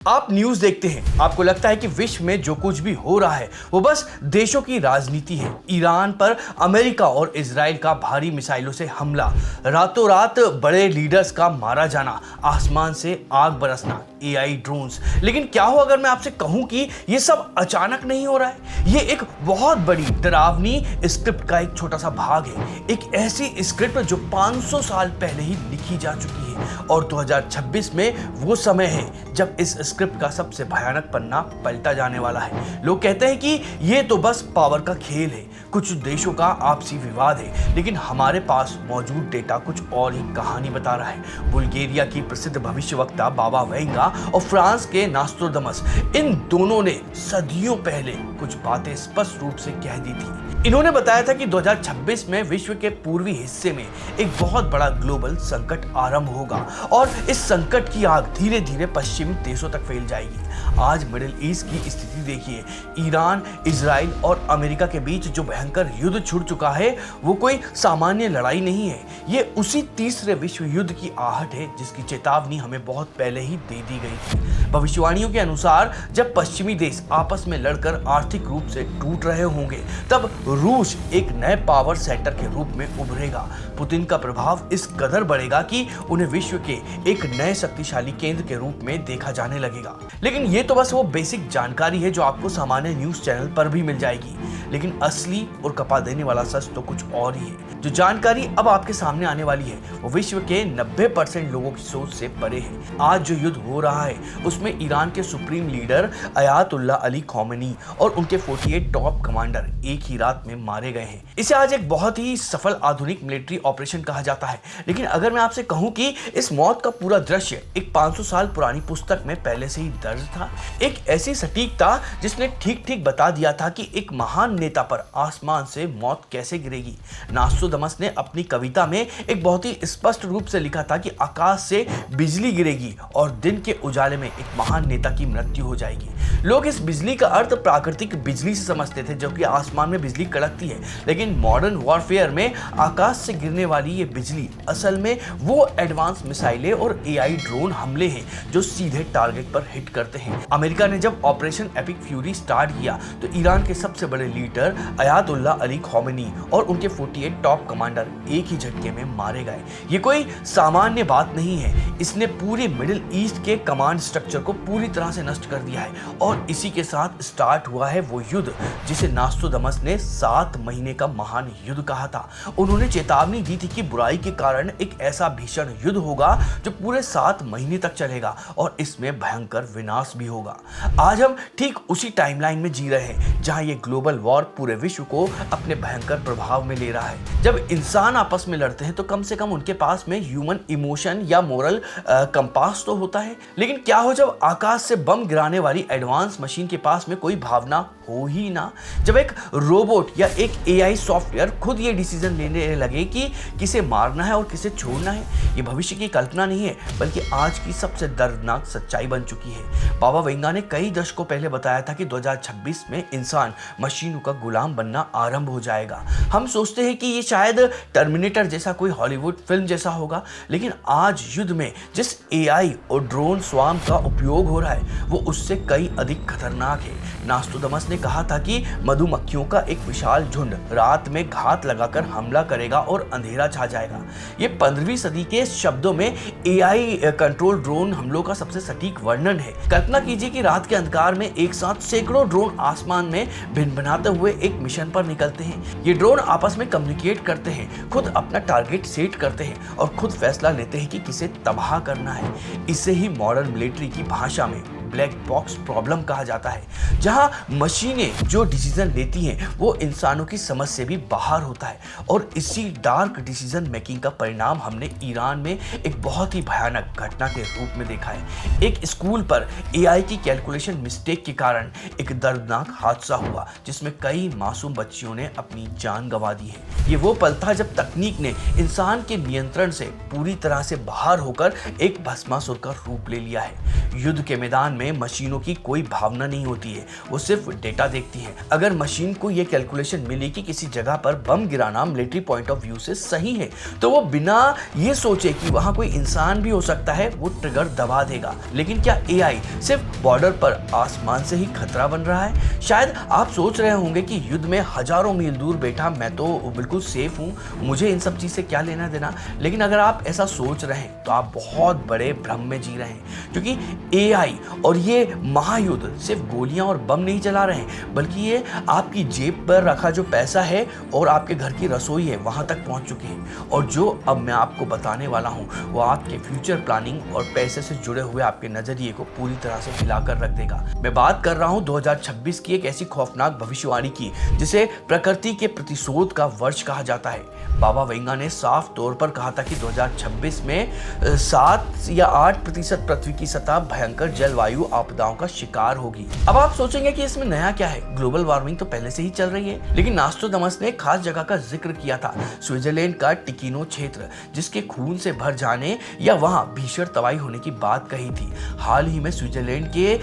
आप न्यूज देखते हैं, आपको लगता है कि विश्व में जो कुछ भी हो रहा है वो बस देशों की राजनीति है। ईरान पर अमेरिका और इजराइल का भारी मिसाइलों से हमला, रातों रात बड़े लीडर्स का मारा जाना, आसमान से आग बरसना, एआई ड्रोन्स। लेकिन क्या हो अगर मैं आपसे कहूं कि ये सब अचानक नहीं हो रहा है? ये एक बहुत बड़ी डरावनी स्क्रिप्ट का एक छोटा सा भाग है। एक ऐसी स्क्रिप्ट जो 500 साल पहले ही लिखी जा चुकी है और 2026 में वो समय है जब इस स्क्रिप्ट का सबसे भयानक पन्ना पलटा जाने वाला है। लोग कहते हैं कि ये तो बस पावर का खेल है, कुछ देशों का आपसी विवाद है, लेकिन हमारे पास मौजूद डेटा कुछ और ही कहानी बता रहा है। बुल्गारिया की प्रसिद्ध भविष्यवक्ता बाबा वेंगा और फ्रांस के नास्ट्रोडमस, इन दोनों ने सदियों पहले कुछ बातें स्पष्ट रूप से कह दी थी। इन्होंने बताया था कि 2026 में विश्व के पूर्वी हिस्से में एक बहुत बड़ा ग्लोबल संकट आरंभ होगा और इस संकट की आग धीरे धीरे पश्चिमी देशों तक फैल जाएगी। आज मिडिल ईस्ट की स्थिति देखिए। ईरान, इजराइल और अमेरिका के बीच जो भयंकर युद्ध छिड़ चुका है वो कोई सामान्य लड़ाई नहीं है। ये उसी तीसरे विश्व युद्ध की आहट है जिसकी चेतावनी हमें बहुत पहले ही दे दी गई थी। भविष्यवाणियों के अनुसार जब पश्चिमी देश आपस में लड़कर आर्थिक रूप से टूट रहे होंगे तब रूस एक नए पावर सेंटर के रूप में उभरेगा। पुतिन का प्रभाव इस कदर बढ़ेगा कि उन्हें विश्व के एक नए शक्तिशाली केंद्र के रूप में देखा जाने लगेगा। लेकिन ये तो बस वो बेसिक जानकारी है जो आपको सामान्य न्यूज चैनल पर भी मिल जाएगी, लेकिन असली और कपा देने वाला सच तो कुछ और ही है। जो जानकारी अब आपके सामने आने वाली है वो विश्व के 90% लोगों की सोच से परे है। आज जो युद्ध हो रहा है उसमें ईरान के supreme leader Ayatollah Ali Khamenei और उनके 48 टॉप कमांडर एक ही रात में मारे गए हैं। इसे आज एक बहुत ही सफल आधुनिक मिलिट्री ऑपरेशन कहा जाता है। लेकिन अगर मैं आपसे कहूं कि इस मौत का पूरा दृश्य एक 500 साल पुरानी पुस्तक में पहले से ही दर्ज था, एक ऐसी सटीकता जिसने ठीक ठीक बता दिया था कि एक महान नेता पर आसमान से मौत कैसे गिरेगी। नास्ट्रोडमस ने अपनी कविता में एक बहुत ही स्पष्ट रूप से लिखा था कि आकाश से बिजली गिरेगी और दिन के उजाले में एक महान नेता की मृत्यु हो जाएगी। लोग इस बिजली का अर्थ प्राकृतिक बिजली से समझते थे जो कि आसमान में बिजली कड़कती है, लेकिन मॉडर्न वॉरफेयर में आकाश से गिरने वाली ये बिजली असल में वो एडवांस मिसाइलें और एआई ड्रोन हमले हैं जो सीधे टारगेट पर हिट करते हैं। अमेरिका ने जब ऑपरेशन एपिक फ्यूरी स्टार्ट किया तो ईरान के सबसे बड़े लीडर अयातुल्ला अली खमेनी और उनके 48 टॉप कमांडर एक ही झटके में मारे गए। ये कोई सामान्य बात नहीं है, इसने पूरे मिडिल ईस्ट के कमांड स्ट्रक्चर को पूरी तरह से नष्ट कर दिया है और इसी के साथ स्टार्ट हुआ है वो युद्ध जिसे नास्ट्रोडमस ने 7 महीने का महान युद्ध कहा था। उन्होंने चेतावनी दी थी कि बुराई के कारण एक ऐसा भीषण युद्ध होगा जो पूरे 7 महीने तक चलेगा और इसमें भयंकर विनाश भी होगा। आज हम ठीक उसी टाइमलाइन में जी रहे हैं जहां ये ग्लोबल वॉर पूरे विश्व को अपने भयंकर प्रभाव में ले रहा है। जब इंसान आपस में लड़ते हैं तो कम से कम उनके पास में ह्यूमन इमोशन या मोरल कंपास तो होता है, लेकिन क्या हो जब आकाश से बम गिराने वाली एडवांस मशीन के पास में कोई भावना हो ही ना? जब एक रोबोट या एक एआई सॉफ्टवेयर खुद ये डिसीजन लेने लगे कि किसे मारना है और किसे छोड़ना है। ये भविष्य की कल्पना नहीं है बल्कि आज की सबसे दर्दनाक सच्चाई बन चुकी है। बाबा वेंगा ने कई दशकों पहले बताया था कि 2026 में इंसान मशीनों का गुलाम बनना आरंभ हो जाएगा। हम सोचते हैं कि ये शायद टर्मिनेटर जैसा कोई हॉलीवुड फिल्म जैसा होगा, लेकिन आज युद्ध में जिस एआई और ड्रोन स्वार्म का उपयोग हो रहा है वो उससे कई अधिक खतरनाक है। नास्ट्रोडमस ने कहा था कि मधुमक्खियों का एक विशाल झुंड रात में घात लगाकर हमला करेगा और अंधेरा छा जाएगा। ये 15वीं सदी के शब्दों में एआई कंट्रोल ड्रोन हमलों का सबसे सटीक वर्णन है। कल्पना कीजिए कि रात के अंधकार में एक साथ सैकड़ों ड्रोन आसमान में भिनभिनाते हुए एक मिशन पर निकलते हैं। ये ड्रोन आपस में कम्युनिकेट करते हैं, खुद अपना टारगेट सेट करते हैं और खुद फैसला लेते हैं कि किसे तबाह करना है। इसे ही मॉडर्न मिलिट्री की भाषा में ब्लैक बॉक्स प्रॉब्लम कहा जाता है, जहां मशीनें जो डिसीजन लेती हैं वो इंसानों की समझ से भी बाहर होता है। और इसी डार्क डिसीजन मेकिंग का परिणाम हमने ईरान में एक बहुत ही भयानक घटना के रूप में देखा है। एक स्कूल पर एआई की कैलकुलेशन मिस्टेक के कारण एक दर्दनाक हादसा हुआ जिसमें कई मासूम बच्चियों ने अपनी जान गंवा दी है। ये वो पल था जब तकनीक ने इंसान के नियंत्रण से पूरी तरह से बाहर होकर एक भस्मासुर का रूप ले लिया है। युद्ध के मैदान में मशीनों की कोई भावना नहीं होती है, वो सिर्फ डेटा देखती है। अगर मशीन को ये कैलकुलेशन मिले कि किसी जगह पर बम गिराना मिलिट्री पॉइंट ऑफ व्यू से सही है, तो वो बिना ये सोचे कि वहां कोई इंसान भी हो सकता है, वो ट्रिगर दबा देगा। लेकिन क्या एआई सिर्फ बॉर्डर पर आसमान से ही खतरा बन रहा है? शायद आप सोच रहे होंगे कि युद्ध में हजारों मील दूर बैठा मैं तो बिल्कुल सेफ हूं, मुझे इन सब चीज से क्या लेना देना। लेकिन अगर आप ऐसा सोच रहे हैं तो आप बहुत बड़े भ्रम में जी रहे हैं, क्योंकि एआई और ये महायुद्ध सिर्फ गोलियां और बम नहीं चला रहे हैं, बल्कि ये आपकी जेब पर रखा जो पैसा है और आपके घर की रसोई है वहां तक पहुंच चुके हैं। और जो अब मैं आपको बताने वाला हूं वो आपके फ्यूचर प्लानिंग और पैसे से जुड़े हुए आपके नजरिए को पूरी तरह से हिलाकर रख देगा। मैं बात कर रहा हूं 2026 की एक ऐसी खौफनाक भविष्यवाणी की जिसे प्रकृति के प्रतिशोध का वर्ष कहा जाता है। बाबा वेंगा ने साफ तौर पर कहा था कि 2026 में 7 या 8% पृथ्वी की सतह भयंकर जलवायु आपदाओं का शिकार होगी। अब आप सोचेंगे कि इसमें नया क्या है, ग्लोबल वार्मिंग तो पहले से ही चल रही है। लेकिन नास्ट्रोडामस ने खास जगह का जिक्र किया था, स्विट्जरलैंड का टिकिनो क्षेत्र, जिसके खून से भर जाने या वहां भीषण तबाही होने की बात कही थी। हाल ही में स्विट्जरलैंड के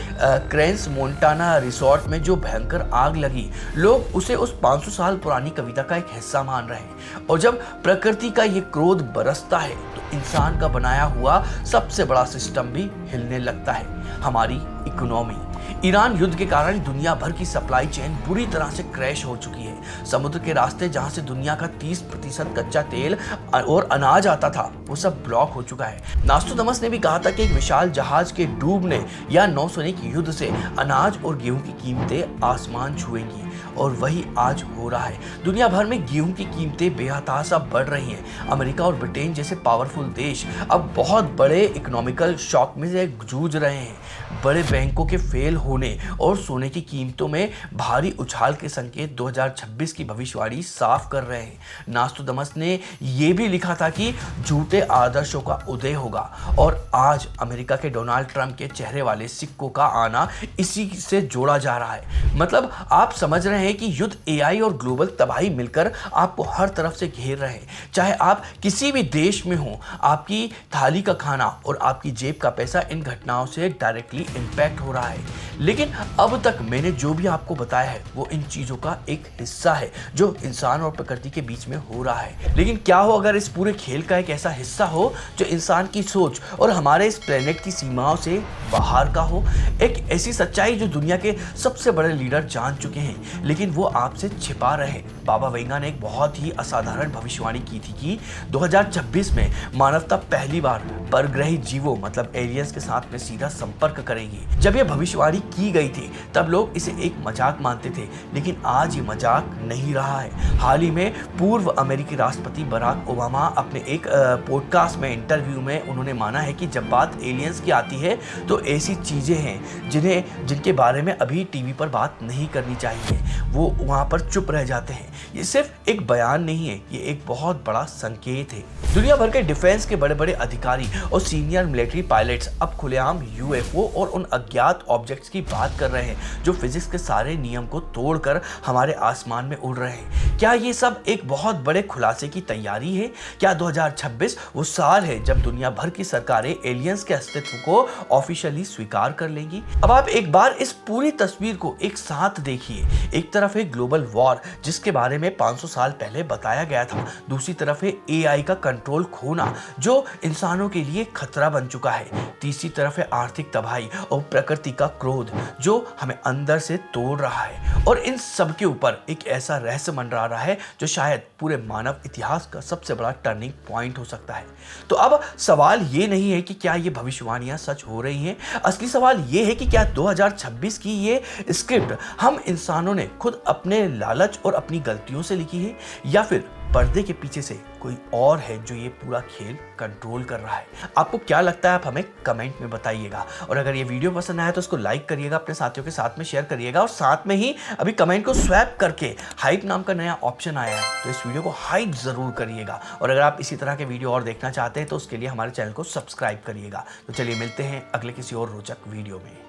क्रेंस मोंटाना रिसोर्ट में जो भयंकर आग लगी, लोग उसे उस 500 साल पुरानी कविता का एक हिस्सा मान रहे हैं। और जब प्रकृति का ये क्रोध बरसता है तो इंसान का बनाया हुआ सबसे बड़ा सिस्टम भी हिलने लगता है, हमारी इकोनॉमी। ईरान युद्ध के कारण दुनिया भर की सप्लाई चेन बुरी तरह से क्रैश हो चुकी है। समुद्र के रास्ते जहां से दुनिया का 30% कच्चा तेल और अनाज आता था, वो सब ब्लॉक हो चुका है। नास्ट्रोडामस ने भी कहा था कि एक विशाल जहाज के डूबने या नौसैनिक युद्ध से अनाज और गेहूं की कीमतें आसमान छुएंगी, और वही आज हो रहा है। दुनिया भर में गेहूं की कीमतें बेहताशा बढ़ रही हैं। अमेरिका और ब्रिटेन जैसे पावरफुल देश अब बहुत बड़े इकोनॉमिकल शॉक में से जूझ रहे हैं। बड़े बैंकों के फेल होने और सोने की कीमतों में भारी उछाल के संकेत 2026 की भविष्यवाणी साफ कर रहे हैं। नास्ट्रोडामस ने यह भी लिखा था कि झूठे आदर्शों का उदय होगा, और आज अमेरिका के डोनाल्ड ट्रंप के चेहरे वाले सिक्कों का आना इसी से जोड़ा जा रहा है। मतलब आप समझ रहे हैं कि युद्ध, एआई और ग्लोबल तबाही मिलकर आपको हर तरफ से घेर रहे हैं। चाहे आप किसी भी देश में हो, आपकी थाली का खाना और आपकी जेब का पैसा इन घटनाओं से डायरेक्टली इंपैक्ट हो रहा है। लेकिन अब तक मैंने जो भी आपको बताया है वो इन चीजों का एक हिस्सा है जो इंसान और प्रकृति के बीच में हो रहा है। लेकिन क्या हो अगर इस पूरे खेल का एक ऐसा हिस्सा हो जो इंसान की सोच और हमारे इस प्लेनेट की सीमाओं से बाहर का हो? एक ऐसी सच्चाई जो दुनिया के सबसे बड़े लीडर जान चुके हैं, लेकिन वो आपसे छिपा रहे। बाबा वेंगा ने एक बहुत ही असाधारण भविष्यवाणी की थी कि 2026 में मानवता पहली बार परग्रही जीवों मतलब एलियंस के साथ में सीधा संपर्क करेगी। जब यह भविष्यवाणी की गई थी तब लोग इसे एक मजाक मानते थे, लेकिन आज ये मजाक नहीं रहा है। हाल ही में पूर्व अमेरिकी राष्ट्रपति बराक ओबामा अपने एक पॉडकास्ट में इंटरव्यू में उन्होंने माना है कि जब बात एलियंस की आती है तो ऐसी चीजें हैं जिनके बारे में अभी टीवी पर बात नहीं करनी चाहिए, वो वहां पर चुप रह जाते हैं। ये सिर्फ एक बयान नहीं है, ये एक बहुत बड़ा संकेत है। दुनिया भर के डिफेंस के बड़े बड़े अधिकारी और सीनियर मिलिट्री पायलट्स अब खुलेआम यूएफओ और उन अज्ञात ऑब्जेक्ट्स की बात कर रहे हैं जो फिजिक्स के सारे नियम को तोड़कर हमारे आसमान में उड़ रहे हैं। क्या ये सब एक बहुत बड़े खुलासे की तैयारी है? क्या 2026 वो साल है जब दुनिया भर की सरकारें एलियंस के अस्तित्व को ऑफिशियली स्वीकार कर लेंगी? अब आप एक बार इस पूरी तस्वीर को एक साथ देखिए। एक तरफ है ग्लोबल वॉर जिसके बारे में 500 साल पहले बताया गया था, दूसरी तरफ है एआई का कंट्रोल खोना जो इंसानों के लिए खतरा बन चुका है, तीसरी तरफ है आर्थिक तबाही और प्रकृति का क्रोध जो हमें अंदर से तोड़ रहा है, और इन सब के ऊपर एक ऐसा रहस्य मंडरा रहा है जो शायद पूरे मानव इतिहास का सबसे बड़ा टर्निंग पॉइंट हो सकता है। तो अब सवाल ये नहीं है कि क्या ये भविष्यवाणियां सच हो रही हैं, असली सवाल ये है कि क्या 2026 की ये स्क्रिप्ट हम इंसानों ने खुद अपने लालच और अपनी गलतियों से लिखी है, या फिर पर्दे के पीछे से कोई और है जो ये पूरा खेल कंट्रोल कर रहा है? आपको क्या लगता है, आप हमें कमेंट में बताइएगा। और अगर ये वीडियो पसंद आया तो उसको लाइक करिएगा, अपने साथियों के साथ में शेयर करिएगा, और साथ में ही अभी कमेंट को स्वैप करके हाइप नाम का नया ऑप्शन आया है तो इस वीडियो को हाइप जरूर करिएगा। और अगर आप इसी तरह के वीडियो और देखना चाहते हैं तो उसके लिए हमारे चैनल को सब्सक्राइब करिएगा। तो चलिए मिलते हैं अगले किसी और रोचक वीडियो में।